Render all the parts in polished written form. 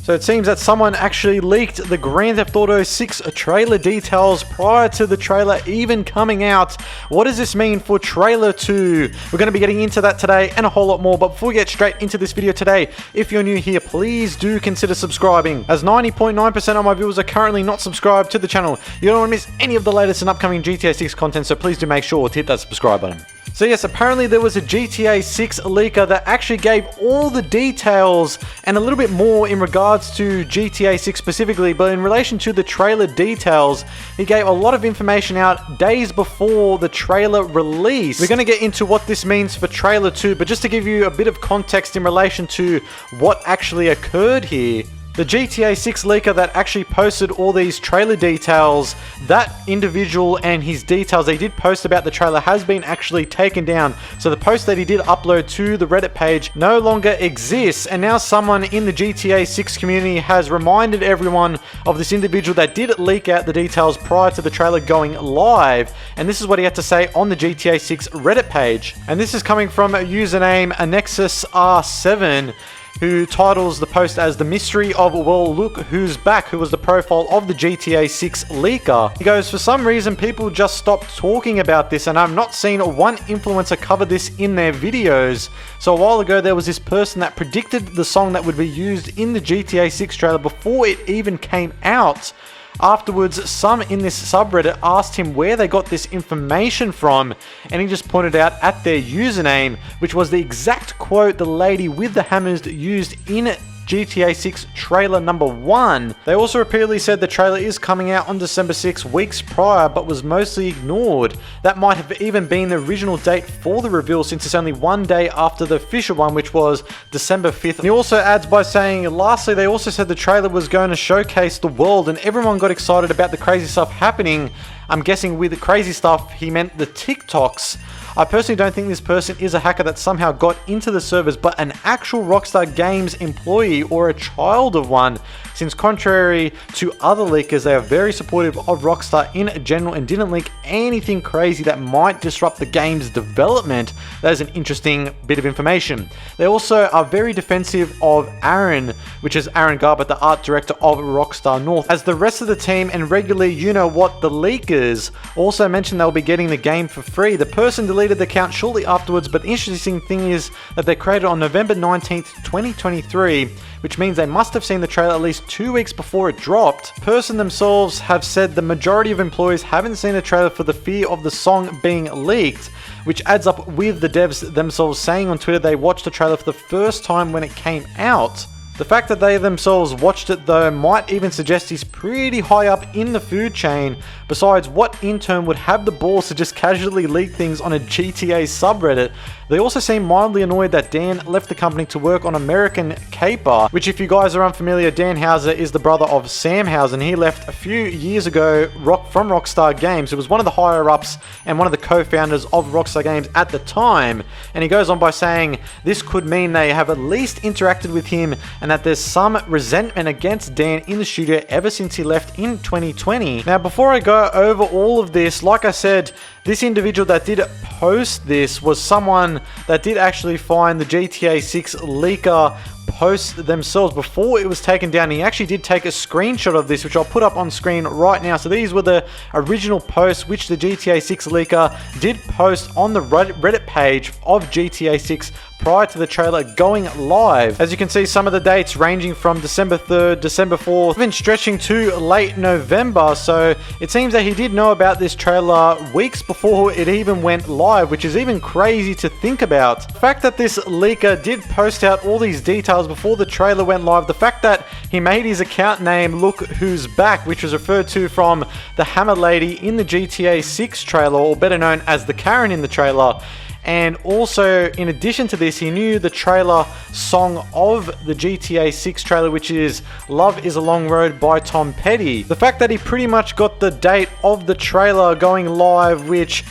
So it seems that someone actually leaked the Grand Theft Auto 6 trailer details prior to the trailer even coming out. What does this mean for trailer 2? We're going to be getting into that today and a whole lot more. But before we get straight into this video today, if you're new here, please do consider subscribing, as 90.9% of my viewers are currently not subscribed to the channel. You don't want to miss any of the latest and upcoming GTA 6 content, so please do make sure to hit that subscribe button. So yes, apparently there was a GTA 6 leaker that actually gave all the details and a little bit more in regards to GTA 6 specifically, but in relation to the trailer details, he gave a lot of information out days before the trailer release. We're going to get into what this means for trailer 2, but just to give you a bit of context in relation to what actually occurred here. The GTA 6 leaker that actually posted all these trailer details, that individual and his details they did post about the trailer has been actually taken down. So the post that he did upload to the Reddit page no longer exists, and now someone in the GTA 6 community has reminded everyone of this individual that did leak out the details prior to the trailer going live. And this is what he had to say on the GTA 6 Reddit page. And this is coming from a username AnexusR7, who titles the post as "The Mystery of Well Look Who's Back," who was the profile of the GTA 6 leaker. He goes, "For some reason people just stopped talking about this, and I've not seen one influencer cover this in their videos. So a while ago there was this person that predicted the song that would be used in the GTA 6 trailer before it even came out. Afterwards, some in this subreddit asked him where they got this information from, and he just pointed out at their username, which was the exact quote the lady with the hammers used in GTA 6 trailer number 1. They also repeatedly said the trailer is coming out on December 6, weeks prior, but was mostly ignored. That might have even been the original date for the reveal, since it's only one day after the official one, which was December 5th. And he also adds by saying, lastly, they also said the trailer was going to showcase the world, and everyone got excited about the crazy stuff happening. I'm guessing with the crazy stuff, he meant the TikToks. I personally don't think this person is a hacker that somehow got into the servers, but an actual Rockstar Games employee or a child of one, since contrary to other leakers, they are very supportive of Rockstar in general and didn't leak anything crazy that might disrupt the game's development. That is an interesting bit of information. They also are very defensive of Aaron, which is Aaron Garbutt, the art director of Rockstar North, as the rest of the team and regularly the leakers also mentioned they'll be getting the game for free. The person deleted the account shortly afterwards, but the interesting thing is that they created on November 19th, 2023, which means they must have seen the trailer at least 2 weeks before it dropped. The person themselves have said the majority of employees haven't seen the trailer for the fear of the song being leaked, which adds up with the devs themselves saying on Twitter they watched the trailer for the first time when it came out. The fact that they themselves watched it though might even suggest he's pretty high up in the food chain. Besides, what intern would have the balls to just casually leak things on a GTA subreddit? They also seem mildly annoyed that Dan left the company to work on American Caper, which, if you guys are unfamiliar, Dan Houser is the brother of Sam Houser, and he left a few years ago from Rockstar Games. It was one of the higher ups and one of the co-founders of Rockstar Games at the time. And he goes on by saying this could mean they have at least interacted with him and that there's some resentment against Dan in the studio ever since he left in 2020. Now, before I go over all of this, like I said, this individual that did post this was someone that did actually find the GTA 6 leaker posts themselves before it was taken down. He actually did take a screenshot of this, which I'll put up on screen right now. So these were the original posts which the GTA 6 leaker did post on the Reddit page of GTA 6 prior to the trailer going live. As you can see, some of the dates ranging from December 3rd, December 4th, even stretching to late November. So it seems that he did know about this trailer weeks before it even went live, which is even crazy to think about. The fact that this leaker did post out all these details before the trailer went live, the fact that he made his account name Look Who's Back, which was referred to from the Hammer Lady in the GTA 6 trailer, or better known as the Karen in the trailer. And also, in addition to this, he knew the trailer song of the GTA 6 trailer, which is Love Is a Long Road by Tom Petty. The fact that he pretty much got the date of the trailer going live, which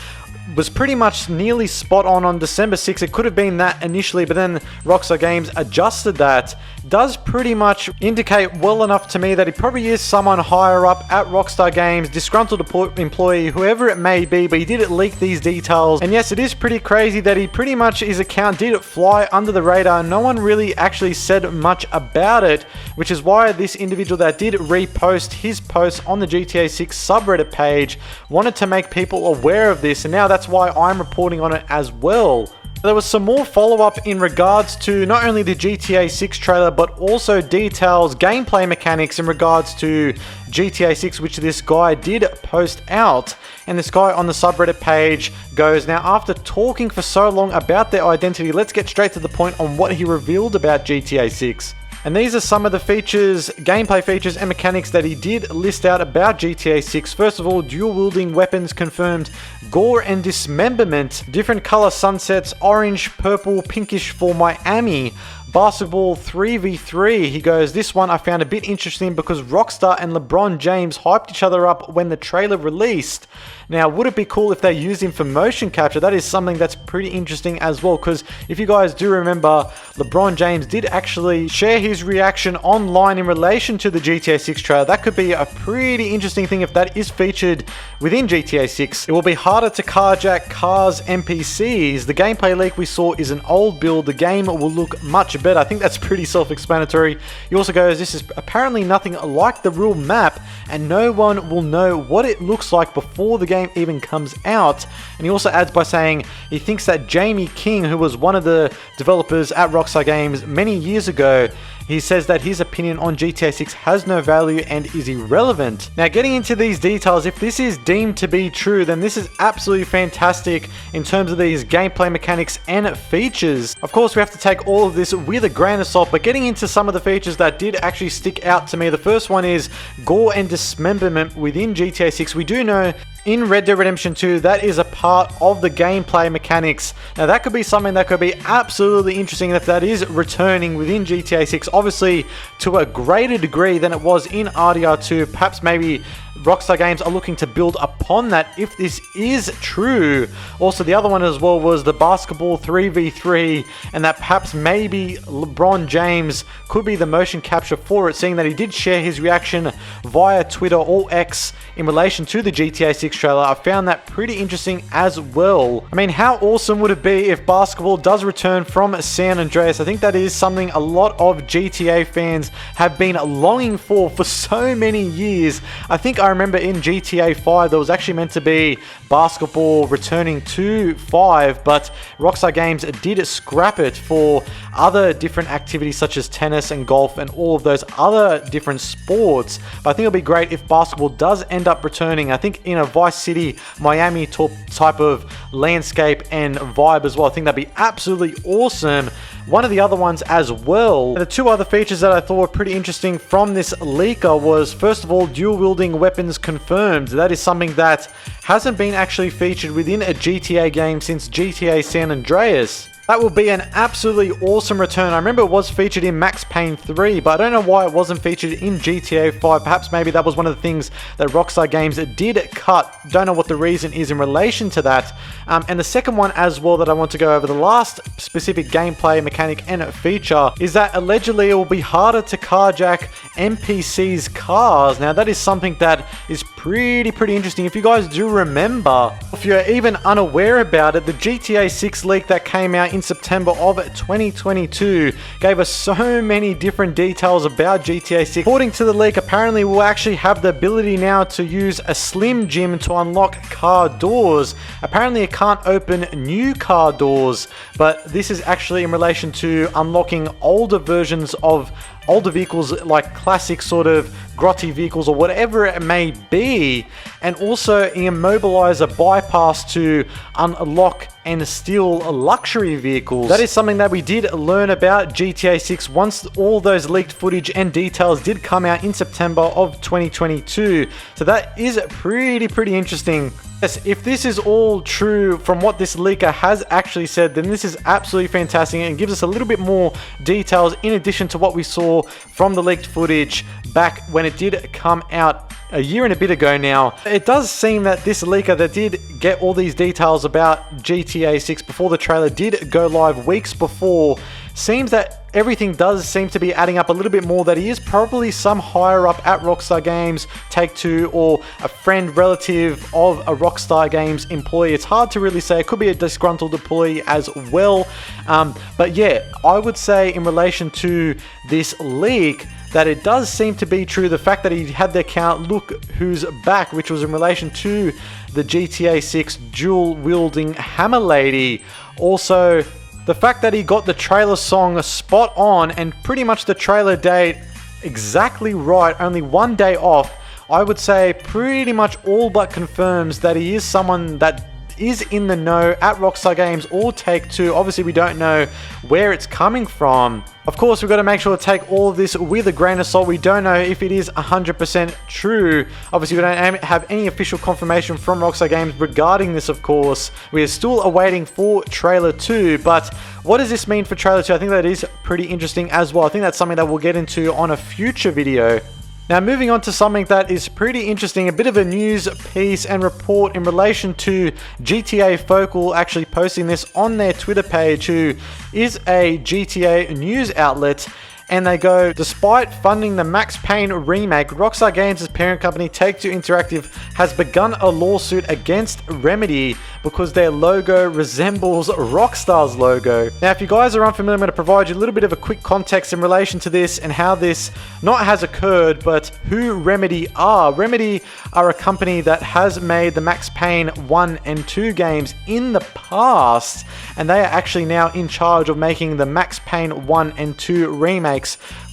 was pretty much nearly spot on December 6th. It could have been that initially, but then Rockstar Games adjusted that does pretty much indicate well enough to me that he probably is someone higher up at Rockstar Games, disgruntled employee, whoever it may be, but he did leak these details. And yes, it is pretty crazy that he pretty much, his account did fly under the radar. No one really actually said much about it, which is why this individual that did repost his post on the GTA 6 subreddit page wanted to make people aware of this, and now that's why I'm reporting on it as well. There was some more follow-up in regards to not only the GTA 6 trailer, but also details, gameplay mechanics in regards to GTA 6, which this guy did post out. And this guy on the subreddit page goes, now after talking for so long about their identity, let's get straight to the point on what he revealed about GTA 6. And these are some of the features, gameplay features and mechanics that he did list out about GTA 6. First of all, dual wielding weapons confirmed, gore and dismemberment, different color sunsets, orange, purple, pinkish for Miami, basketball 3v3. He goes, this one I found a bit interesting because Rockstar and LeBron James hyped each other up when the trailer released. Now, would it be cool if they used him for motion capture? That is something that's pretty interesting as well, because if you guys do remember, LeBron James did actually share his reaction online in relation to the GTA 6 trailer. That could be a pretty interesting thing if that is featured within GTA 6. It will be harder to carjack cars, NPCs. The gameplay leak we saw is an old build. The game will look much better. I think that's pretty self-explanatory. He also goes, this is apparently nothing like the real map, and no one will know what it looks like before the game even comes out. And he also adds by saying he thinks that Jamie King, who was one of the developers at Rockstar Games many years ago, he says that his opinion on GTA 6 has no value and is irrelevant. Now, getting into these details, if this is deemed to be true, then this is absolutely fantastic in terms of these gameplay mechanics and features. Of course, we have to take all of this with a grain of salt, but getting into some of the features that did actually stick out to me, the first one is gore and dismemberment within GTA 6. We do know in Red Dead Redemption 2, that is a part of the gameplay mechanics. Now, that could be something that could be absolutely interesting if that is returning within GTA 6, obviously to a greater degree than it was in RDR2. Perhaps maybe Rockstar Games are looking to build upon that if this is true. Also, the other one as well was the basketball 3v3, and that perhaps maybe LeBron James could be the motion capture for it, seeing that he did share his reaction via Twitter or X in relation to the GTA 6 trailer. I found that pretty interesting as well. I mean, how awesome would it be if basketball does return from San Andreas? I think that is something a lot of GTA fans have been longing for so many years. I think I remember in GTA 5 there was actually meant to be basketball returning to 5, but Rockstar Games did scrap it for other different activities such as tennis and golf and all of those other different sports. But I think it'll be great if basketball does end up returning. I think in a Vice City, Miami type of landscape and vibe as well. I think that'd be absolutely awesome. One of the other ones as well, the two other features that I thought were pretty interesting from this leaker was, first of all, dual wielding weapons confirmed. That is something that hasn't been actually featured within a GTA game since GTA San Andreas. That will be an absolutely awesome return. I remember it was featured in Max Payne 3, but I don't know why it wasn't featured in GTA 5. Perhaps maybe that was one of the things that Rockstar Games did cut. Don't know what the reason is in relation to that. And the second one as well that I want to go over, the last specific gameplay mechanic and feature, is that allegedly it will be harder to carjack NPCs' cars. Now, that is something that is pretty interesting. If you guys do remember, if you're even unaware about it, the GTA 6 leak that came out in September of 2022 gave us so many different details about GTA 6. According to the leak, apparently we'll actually have the ability now to use a Slim Jim to unlock car doors. Apparently it can't open new car doors, but this is actually in relation to unlocking older versions of older vehicles, like classic sort of grotty vehicles or whatever it may be, and also immobilizer bypass to unlock and steal luxury vehicles. That is something that we did learn about GTA 6 once all those leaked footage and details did come out in September of 2022. So that is pretty interesting. Yes, if this is all true from what this leaker has actually said, then this is absolutely fantastic and gives us a little bit more details in addition to what we saw from the leaked footage back when it did come out a year and a bit ago now. It does seem that this leaker that did get all these details about GTA 6 before the trailer did go live weeks before seems that everything does seem to be adding up a little bit more, that he is probably some higher up at Rockstar Games, Take-Two, or a friend, relative of a Rockstar Games employee. It's hard to really say. It could be a disgruntled employee as well. But yeah, I would say in relation to this leak, that it does seem to be true. The fact that he had the account Look Who's Back, which was in relation to the GTA 6 dual-wielding hammer lady. Also, the fact that he got the trailer song spot on and pretty much the trailer date exactly right, only one day off, I would say pretty much all but confirms that he is someone that is in the know at Rockstar Games or Take-Two. Obviously, we don't know where it's coming from. Of course, we've got to make sure to take all of this with a grain of salt. We don't know if it is 100% true. Obviously, we don't have any official confirmation from Rockstar Games regarding this, of course. We are still awaiting for Trailer 2, but what does this mean for Trailer 2? I think that is pretty interesting as well. I think that's something that we'll get into on a future video. Now, moving on to something that is pretty interesting, a bit of a news piece and report in relation to GTA Focal actually posting this on their Twitter page, who is a GTA news outlet. And they go, despite funding the Max Payne remake, Rockstar Games' parent company Take-Two Interactive has begun a lawsuit against Remedy because their logo resembles Rockstar's logo. Now, if you guys are unfamiliar, I'm going to provide you a little bit of a quick context in relation to this and how this not has occurred, but who Remedy are. Remedy are a company that has made the Max Payne 1 and 2 games in the past, and they are actually now in charge of making the Max Payne 1 and 2 remakes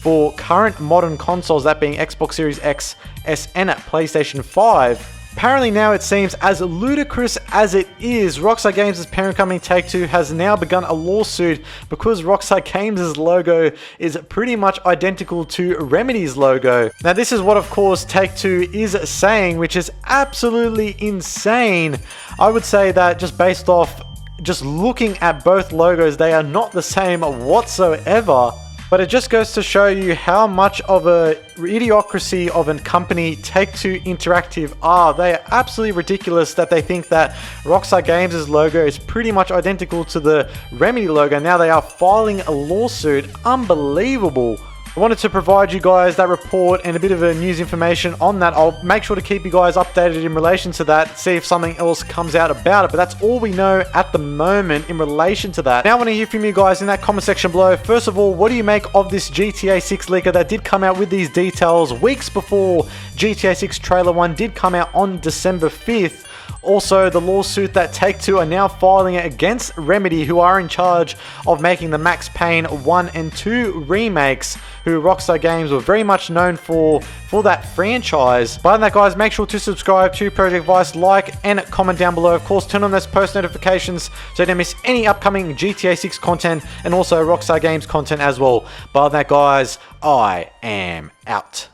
for current modern consoles, that being Xbox Series X, S, and PlayStation 5. Apparently now it seems, as ludicrous as it is, Rockstar Games' parent company Take-Two has now begun a lawsuit because Rockstar Games' logo is pretty much identical to Remedy's logo. Now this is what, of course, Take-Two is saying, which is absolutely insane. I would say that just based off just looking at both logos, they are not the same whatsoever. But it just goes to show you how much of a idiocracy of a company Take-Two Interactive are. They are absolutely ridiculous that they think that Rockstar Games' logo is pretty much identical to the Remedy logo. Now they are filing a lawsuit. Unbelievable. I wanted to provide you guys that report and a bit of a news information on that. I'll make sure to keep you guys updated in relation to that, see if something else comes out about it, but that's all we know at the moment in relation to that. Now I want to hear from you guys in that comment section below. First of all, what do you make of this GTA 6 leaker that did come out with these details weeks before GTA 6 Trailer 1 did come out on December 5th? Also, the lawsuit that Take-Two are now filing against Remedy, who are in charge of making the Max Payne 1 and 2 remakes, who Rockstar Games were very much known for that franchise. But other than that, guys, make sure to subscribe to Project Vice, like and comment down below. Of course, turn on those post notifications so you don't miss any upcoming GTA 6 content and also Rockstar Games content as well. But other than that, guys, I am out.